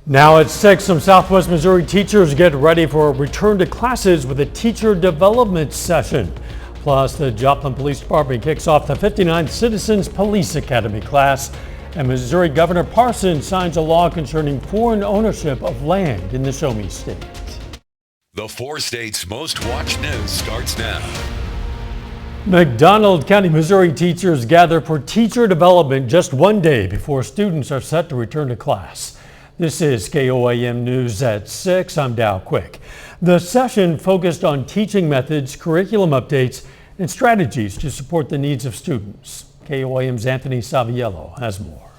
Now at 6, some Southwest Missouri teachers get ready for a return to classes with a teacher development session. Plus, the Joplin Police Department kicks off the 59th Citizens Police Academy class, and Missouri Governor Parson signs a law concerning foreign ownership of land in the Show Me State. The 4 states' most watched news starts now. McDonald County, Missouri teachers gather for teacher development just one day before students are set to return to class. This is KOAM News at 6. I'm Dow Quick. The session focused on teaching methods, curriculum updates, and strategies to support the needs of students. KOAM's Anthony Saviello has more.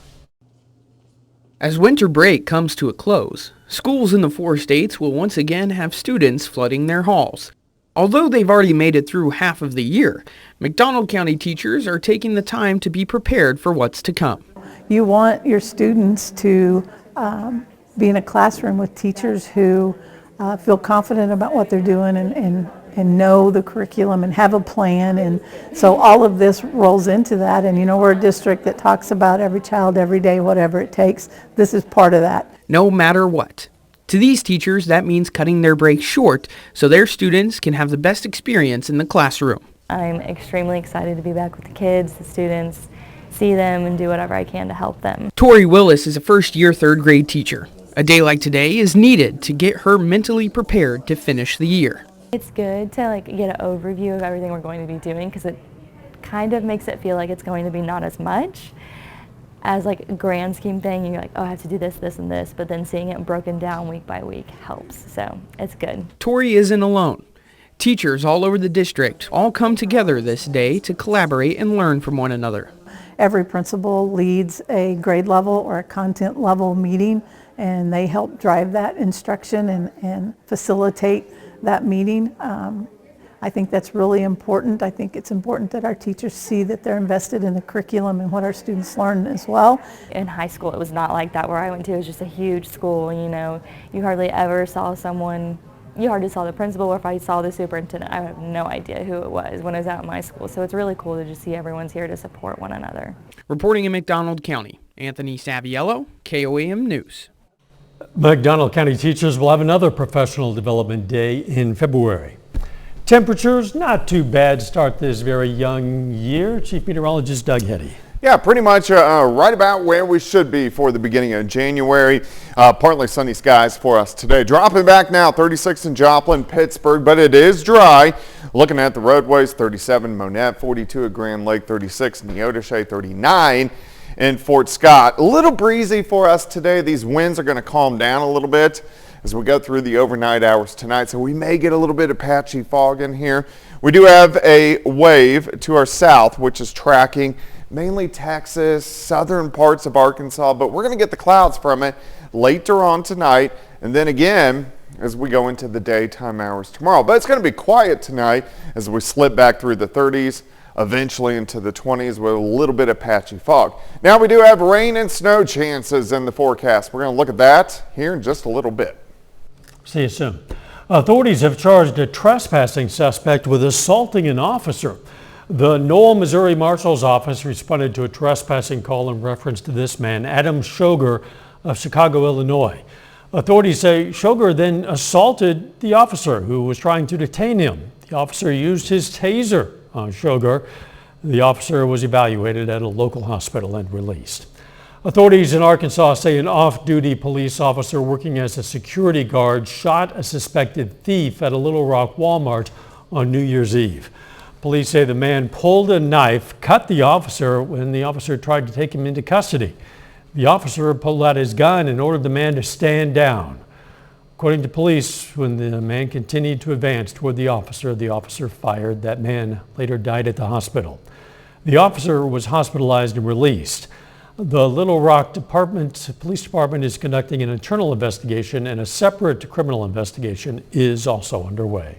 As winter break comes to a close, schools in the 4 states will once again have students flooding their halls. Although they've already made it through half of the year, McDonald County teachers are taking the time to be prepared for what's to come. You want your students to be in a classroom with teachers who feel confident about what they're doing and know the curriculum and have a plan. And so all of this rolls into that. And you know, we're a district that talks about every child, every day, whatever it takes. This is part of that. No matter what. To these teachers, that means cutting their break short so their students can have the best experience in the classroom. I'm extremely excited to be back with the kids, the students, see them and do whatever I can to help them. Tori Willis is a first-year 3rd grade teacher. A day like today is needed to get her mentally prepared to finish the year. It's good to get an overview of everything we're going to be doing because it kind of makes it feel like it's going to be not as much as a grand scheme thing. You're like, oh, I have to do this, this, and this, but then seeing it broken down week by week helps, so it's good. Tori isn't alone. Teachers all over the district all come together this day to collaborate and learn from one another. Every principal leads a grade level or a content level meeting, and they help drive that instruction and facilitate that meeting. I think that's really important. I think it's important that our teachers see that they're invested in the curriculum and what our students learn as well. In high school, it was not like that. Where I went to, it was just a huge school. You know, you hardly ever saw someone. You hardly saw the principal, or if I saw the superintendent, I have no idea who it was when I was at my school. So it's really cool to just see everyone's here to support one another. Reporting in McDonald County, Anthony Saviello, KOAM News. McDonald County teachers will have another professional development day in February. Temperatures not too bad start this very young year. Chief Meteorologist Doug Heddy. Yeah, pretty much right about where we should be for the beginning of January. Partly sunny skies for us today. Dropping back now, 36 in Joplin, Pittsburgh, but it is dry. Looking at the roadways, 37 Monette, 42 at Grand Lake, 36 in Neodesha, 39 in Fort Scott. A little breezy for us today. These winds are going to calm down a little bit as we go through the overnight hours tonight, so we may get a little bit of patchy fog in here. We do have a wave to our south, which is tracking mainly Texas, southern parts of Arkansas, but we're going to get the clouds from it later on tonight, and then again as we go into the daytime hours tomorrow. But it's going to be quiet tonight as we slip back through the 30s, eventually into the 20s with a little bit of patchy fog. Now we do have rain and snow chances in the forecast. We're going to look at that here in just a little bit. See you soon. Authorities have charged a trespassing suspect with assaulting an officer. The Noel, Missouri Marshal's Office responded to a trespassing call in reference to this man, Adam Shoger of Chicago, Illinois. Authorities say Shoger then assaulted the officer who was trying to detain him. The officer used his taser on Shoger. The officer was evaluated at a local hospital and released. Authorities in Arkansas say an off-duty police officer working as a security guard shot a suspected thief at a Little Rock Walmart on New Year's Eve. Police say the man pulled a knife, cut the officer when the officer tried to take him into custody. The officer pulled out his gun and ordered the man to stand down. According to police, when the man continued to advance toward the officer fired. That man later died at the hospital. The officer was hospitalized and released. The Little Rock Police Department is conducting an internal investigation, and a separate criminal investigation is also underway.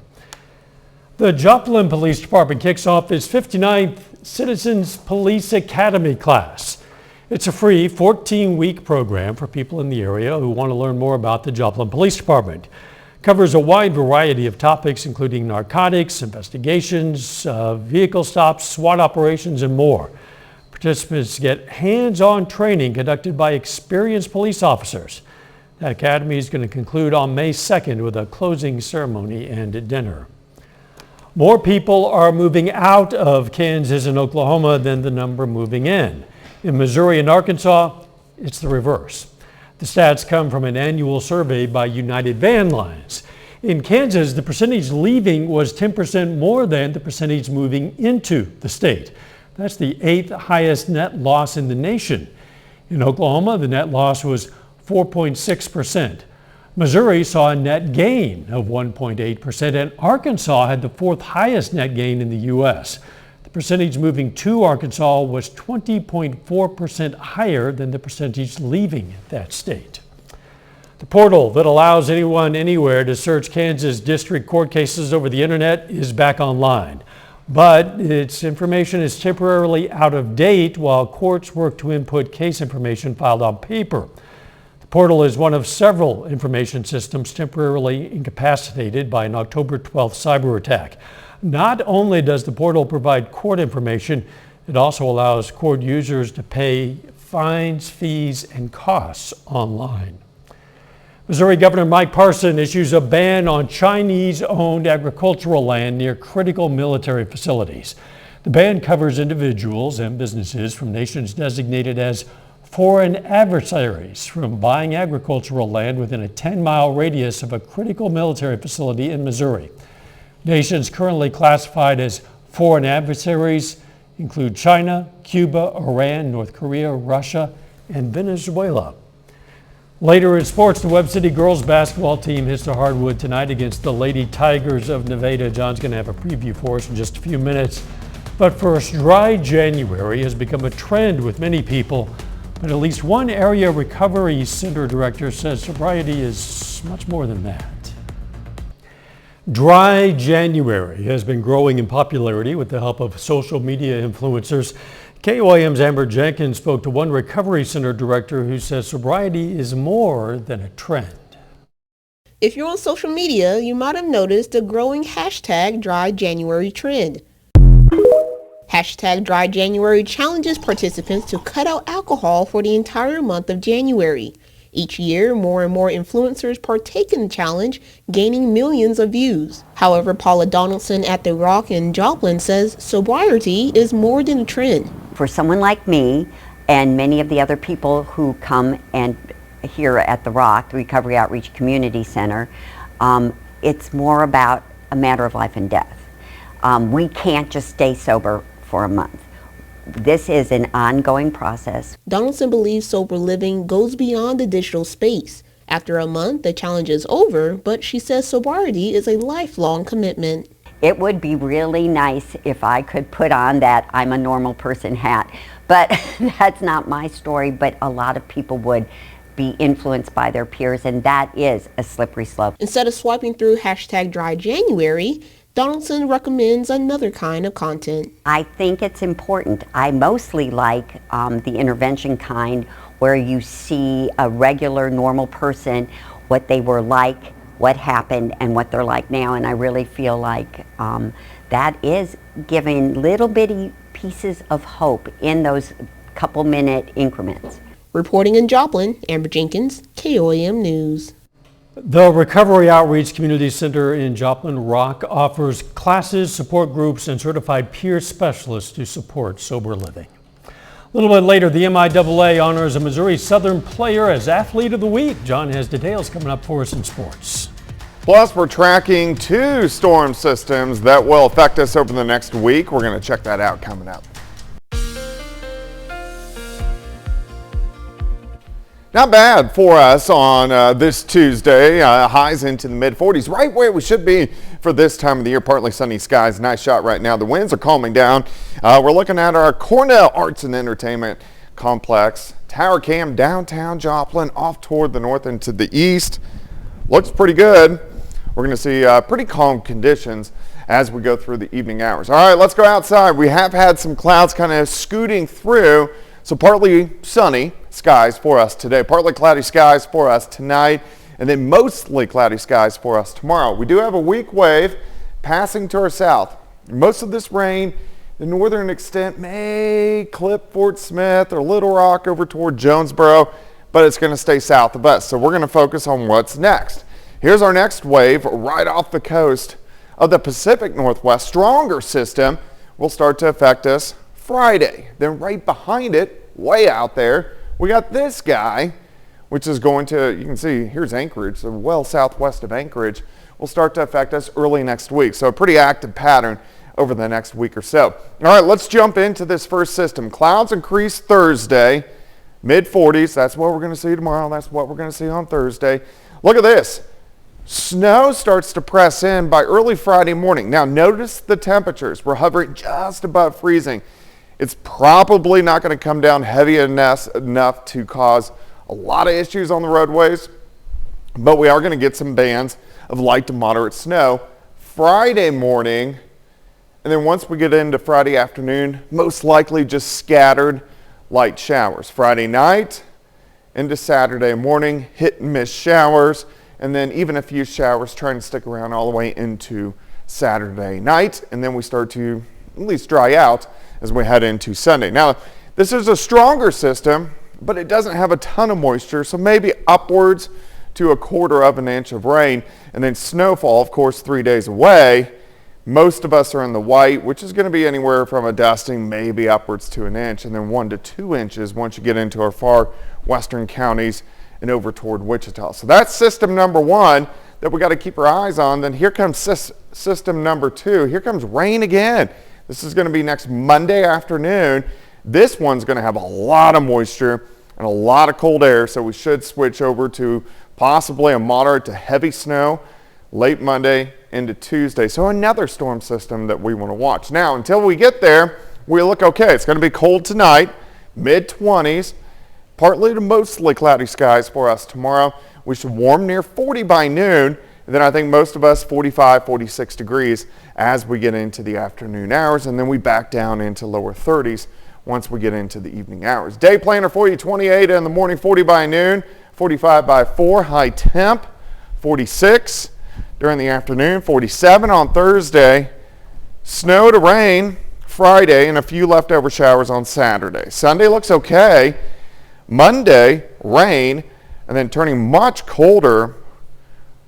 The Joplin Police Department kicks off its 59th Citizens Police Academy class. It's a free 14-week program for people in the area who want to learn more about the Joplin Police Department. It covers a wide variety of topics, including narcotics, investigations, vehicle stops, SWAT operations, and more. Participants get hands-on training conducted by experienced police officers. That academy is going to conclude on May 2nd with a closing ceremony and dinner. More people are moving out of Kansas and Oklahoma than the number moving in. In Missouri and Arkansas, it's the reverse. The stats come from an annual survey by United Van Lines. In Kansas, the percentage leaving was 10% more than the percentage moving into the state. That's the 8th highest net loss in the nation. In Oklahoma, the net loss was 4.6%. Missouri saw a net gain of 1.8%, and Arkansas had the 4th highest net gain in the U.S. The percentage moving to Arkansas was 20.4% higher than the percentage leaving that state. The portal that allows anyone anywhere to search Kansas district court cases over the internet is back online, but its information is temporarily out of date while courts work to input case information filed on paper. The portal is one of several information systems temporarily incapacitated by an October 12th cyber attack. Not only does the portal provide court information, it also allows court users to pay fines, fees, and costs online. Missouri Governor Mike Parson issues a ban on Chinese-owned agricultural land near critical military facilities. The ban covers individuals and businesses from nations designated as foreign adversaries from buying agricultural land within a 10-mile radius of a critical military facility in Missouri. Nations currently classified as foreign adversaries include China, Cuba, Iran, North Korea, Russia, and Venezuela. Later in sports, the Webb City girls basketball team hits the hardwood tonight against the Lady Tigers of Nevada. John's going to have a preview for us in just a few minutes. But first, dry January has become a trend with many people, but at least one area recovery center director says sobriety is much more than that. Dry January has been growing in popularity with the help of social media influencers. KOAM's Amber Jenkins spoke to one recovery center director who says sobriety is more than a trend. If you're on social media, you might have noticed a growing hashtag Dry January trend. Hashtag Dry January challenges participants to cut out alcohol for the entire month of January. Each year, more and more influencers partake in the challenge, gaining millions of views. However, Paula Donaldson at The Rock in Joplin says sobriety is more than a trend. For someone like me and many of the other people who come and here at The Rock, the Recovery Outreach Community Center, it's more about a matter of life and death. We can't just stay sober for a month. This is an ongoing process. Donaldson believes sober living goes beyond the digital space. After a month, the challenge is over, but she says sobriety is a lifelong commitment. It would be really nice if I could put on that I'm a normal person hat, but that's not my story, but a lot of people would be influenced by their peers, and that is a slippery slope. Instead of swiping through hashtag Dry January, Donaldson recommends another kind of content. I think it's important. I mostly like the intervention kind where you see a regular, normal person, what they were like, what happened, and what they're like now. And I really feel like that is giving little bitty pieces of hope in those couple-minute increments. Reporting in Joplin, Amber Jenkins, KOAM News. The Recovery Outreach Community Center in Joplin Rock offers classes, support groups, and certified peer specialists to support sober living. A little bit later, the MIAA honors a Missouri Southern player as Athlete of the Week. John has details coming up for us in sports. Plus, we're tracking 2 storm systems that will affect us over the next week. We're going to check that out coming up. Not bad for us on this Tuesday. Highs into the mid-40s, right where we should be for this time of the year. Partly sunny skies. Nice shot right now. The winds are calming down. We're looking at our Cornell Arts and Entertainment Complex. Tower cam downtown Joplin, off toward the north and to the east. Looks pretty good. We're going to see pretty calm conditions as we go through the evening hours. All right, let's go outside. We have had some clouds kind of scooting through, so partly sunny skies for us today, partly cloudy skies for us tonight, and then mostly cloudy skies for us tomorrow. We do have a weak wave passing to our south. Most of this rain, the northern extent may clip Fort Smith or Little Rock over toward Jonesboro, but it's going to stay south of us. So we're going to focus on what's next. Here's our next wave right off the coast of the Pacific Northwest. Stronger system will start to affect us Friday. Then right behind it, way out there, we got this guy, which is going to, you can see, here's Anchorage, so well southwest of Anchorage, will start to affect us early next week. So a pretty active pattern over the next week or so. All right, let's jump into this first system. Clouds increase Thursday, mid-40s. That's what we're going to see tomorrow. That's what we're going to see on Thursday. Look at this. Snow starts to press in by early Friday morning. Now notice the temperatures. We're hovering just above freezing. It's probably not going to come down heavy enough to cause a lot of issues on the roadways, but we are going to get some bands of light to moderate snow Friday morning. And then once we get into Friday afternoon, most likely just scattered light showers. Friday night into Saturday morning, hit and miss showers, and then even a few showers trying to stick around all the way into Saturday night. And then we start to at least dry out as we head into Sunday. Now, this is a stronger system, but it doesn't have a ton of moisture, so maybe upwards to 1/4 of an inch of rain. And then snowfall, of course, 3 days away. Most of us are in the white, which is going to be anywhere from a dusting, maybe upwards to an inch, and then 1 to 2 inches once you get into our far western counties and over toward Wichita. So that's system number 1 that we got to keep our eyes on. Then here comes system number 2. Here comes rain again. This is going to be next Monday afternoon. This one's going to have a lot of moisture and a lot of cold air, so we should switch over to possibly a moderate to heavy snow late Monday into Tuesday. So another storm system that we want to watch. Now, until we get there, we look okay. It's going to be cold tonight, mid-20s, partly to mostly cloudy skies for us tomorrow. We should warm near 40 by noon. And then I think most of us 45, 46 degrees as we get into the afternoon hours. And then we back down into lower 30s once we get into the evening hours. Day planner for you, 28 in the morning, 40 by noon, 45 by 4, high temp, 46 during the afternoon, 47 on Thursday, snow to rain Friday, and a few leftover showers on Saturday. Sunday looks okay. Monday, rain, and then turning much colder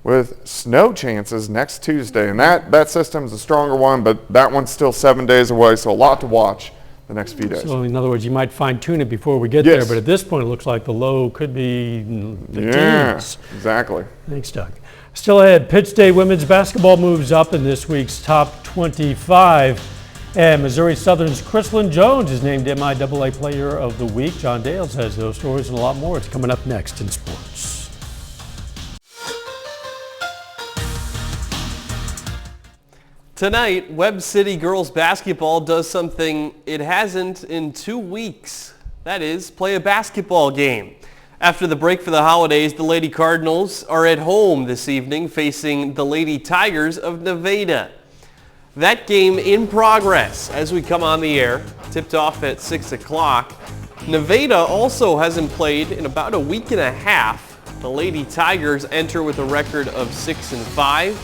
with snow chances next Tuesday. And that system's a stronger one, but that one's still 7 days away, so a lot to watch the next few days. So in other words, you might fine tune it before we get Yes. there, but at this point it looks like the low could be the Yeah, teens. exactly. Thanks, Doug. Still ahead, Pitt State women's basketball moves up in this week's top 25. And Missouri Southern's Chrislyn Jones is named MIAA Player of the Week. John Dales has those stories and a lot more. It's coming up next in sports. Tonight, Webb City girls basketball does something it hasn't in 2 weeks. That is, play a basketball game. After the break for the holidays, the Lady Cardinals are at home this evening facing the Lady Tigers of Nevada. That game in progress as we come on the air, tipped off at 6 o'clock. Nevada also hasn't played in about a week and a half. The Lady Tigers enter with a record of 6-5.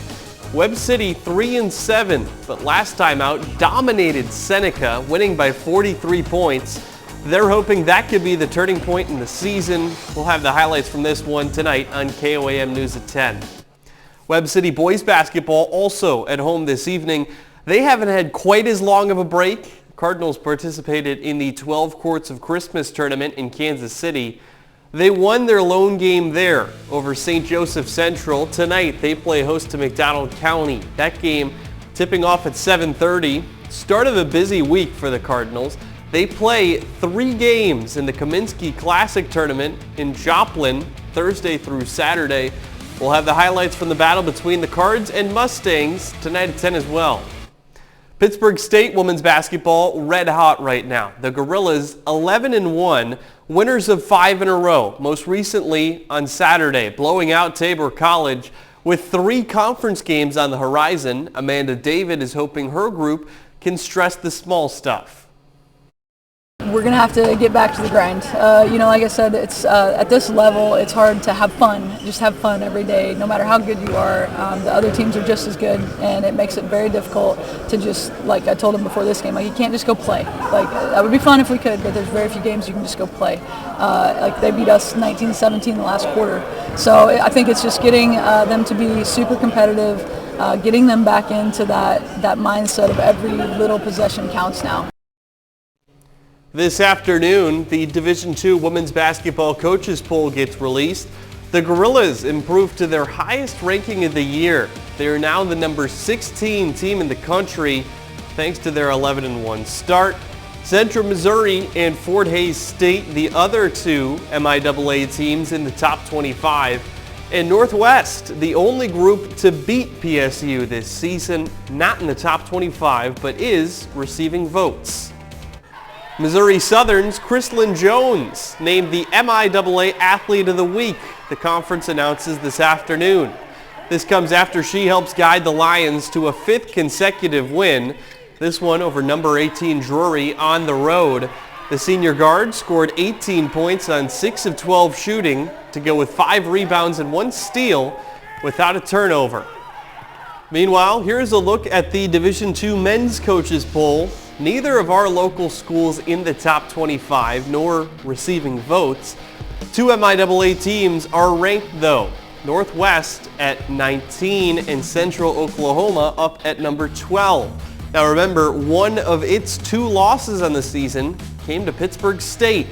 Webb City 3-7, but last time out dominated Seneca, winning by 43 points. They're hoping that could be the turning point in the season. We'll have the highlights from this one tonight on KOAM News at 10. Webb City boys basketball also at home this evening. They haven't had quite as long of a break. Cardinals participated in the 12 Courts of Christmas tournament in Kansas City. They won their lone game there over St. Joseph Central. Tonight they play host to McDonald County. That game tipping off at 7:30. Start of a busy week for the Cardinals. They play 3 games in the Kaminsky Classic Tournament in Joplin Thursday through Saturday. We'll have the highlights from the battle between the Cards and Mustangs tonight at 10 as well. Pittsburgh State women's basketball red hot right now. The Gorillas 11-1, winners of 5 in a row, most recently on Saturday, blowing out Tabor College. With 3 conference games on the horizon, Amanda David is hoping her group can stress the small stuff. we're going to have to get back to the grind. Like I said, it's at this level, it's hard to have fun. Just have fun every day, no matter how good you are. The other teams are just as good, and it makes it very difficult to just, like I told them before this game, you can't just go play. That would be fun if we could, but there's very few games you can just go play. They beat us 19-17 in the last quarter. So I think it's just getting them to be super competitive, getting them back into that mindset of every little possession counts now. This afternoon, the Division II Women's Basketball Coaches Poll gets released. The Gorillas improved to their highest ranking of the year. They are now the number 16 team in the country, thanks to their 11-1 start. Central Missouri and Fort Hays State, the other two MIAA teams in the top 25. And Northwest, the only group to beat PSU this season, not in the top 25, but is receiving votes. Missouri Southern's Chrislyn Jones named the MIAA Athlete of the Week, the conference announces this afternoon. This comes after she helps guide the Lions to a 5th consecutive win, this one over number 18 Drury on the road. The senior guard scored 18 points on 6 of 12 shooting to go with 5 rebounds and 1 steal without a turnover. Meanwhile, here's a look at the Division II Men's Coaches Poll. Neither of our local schools in the top 25, nor receiving votes. 2 MIAA teams are ranked though. Northwest at 19 and Central Oklahoma up at number 12. Now remember, one of its 2 losses on the season came to Pittsburgh State.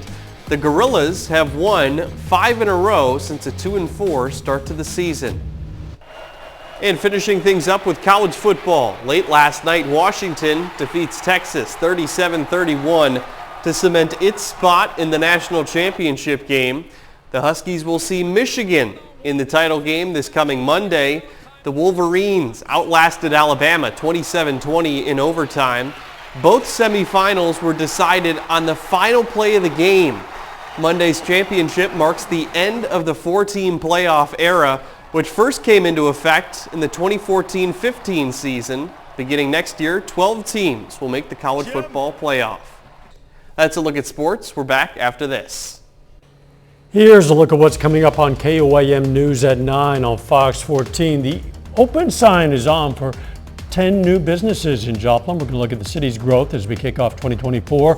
The Gorillas have won 5 in a row since a 2-4 start to the season. And finishing things up with college football. Late last night, Washington defeats Texas 37-31 to cement its spot in the national championship game. The Huskies will see Michigan in the title game this coming Monday. The Wolverines outlasted Alabama 27-20 in overtime. Both semifinals were decided on the final play of the game. Monday's championship marks the end of the 4-team playoff era, which first came into effect in the 2014-15 season. Beginning next year, 12 teams will make the college football playoff. That's a look at sports. We're back after this. Here's a look at what's coming up on KOAM News at 9 on Fox 14. The open sign is on for 10 new businesses in Joplin. We're going to look at the city's growth as we kick off 2024.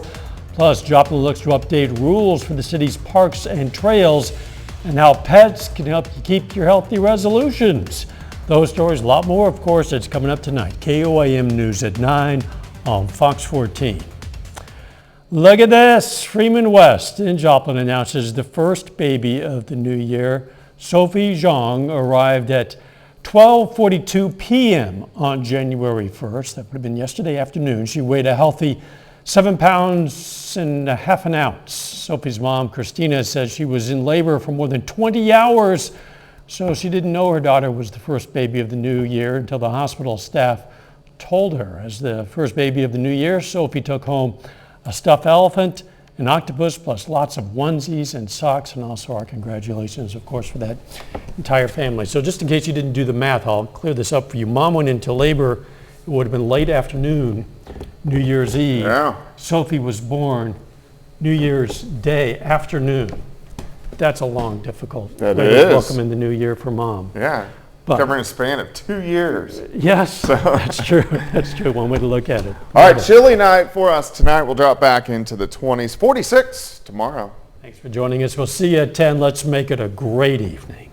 Plus, Joplin looks to update rules for the city's parks and trails and how pets can help you keep your healthy resolutions. Those stories, a lot more, of course, it's coming up tonight. KOAM News at 9 on Fox 14. Look at this. Freeman West in Joplin announces the first baby of the new year. Sophie Zhang arrived at 12:42 p.m. on January 1st. That would have been yesterday afternoon. She weighed a healthy 7 pounds and a half an ounce. Sophie's mom, Christina, says she was in labor for more than 20 hours, so she didn't know her daughter was the first baby of the new year until the hospital staff told her. As the first baby of the new year, Sophie took home a stuffed elephant, an octopus, plus lots of onesies and socks, and also our congratulations, of course, for that entire family. So just in case you didn't do the math, I'll clear this up for you. Mom went into labor. It would have been late afternoon, New Year's Eve. Yeah. Sophie was born New Year's Day afternoon. That's a long, difficult That way is. to welcome in the new year for Mom. Yeah. But- Covering a span of 2 years. Yes, that's true. That's true. One way to look at it. All right, chilly night for us tonight. We'll drop back into the 20s. 46 tomorrow. Thanks for joining us. We'll see you at 10. Let's make it a great evening.